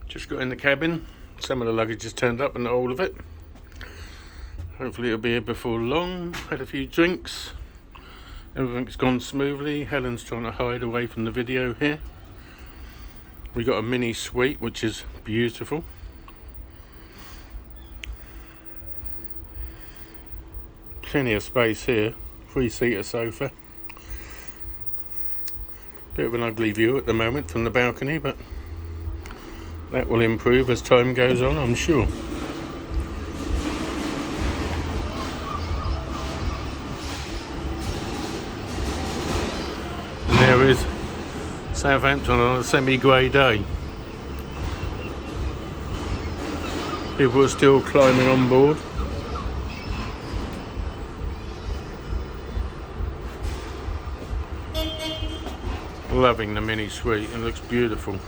Just got in the cabin. Some of the luggage has turned up and not all of it. Hopefully it'll be here before long. Had a few drinks. Everything's gone smoothly. Helen's trying to hide away from the video here. We got a mini suite, which is beautiful. Plenty of space here. 3-seater sofa. Bit of an ugly view at the moment from the balcony, but that will improve as time goes on, I'm sure. And there is Southampton on a semi-grey day. People are still climbing on board. Loving the mini suite, it looks beautiful.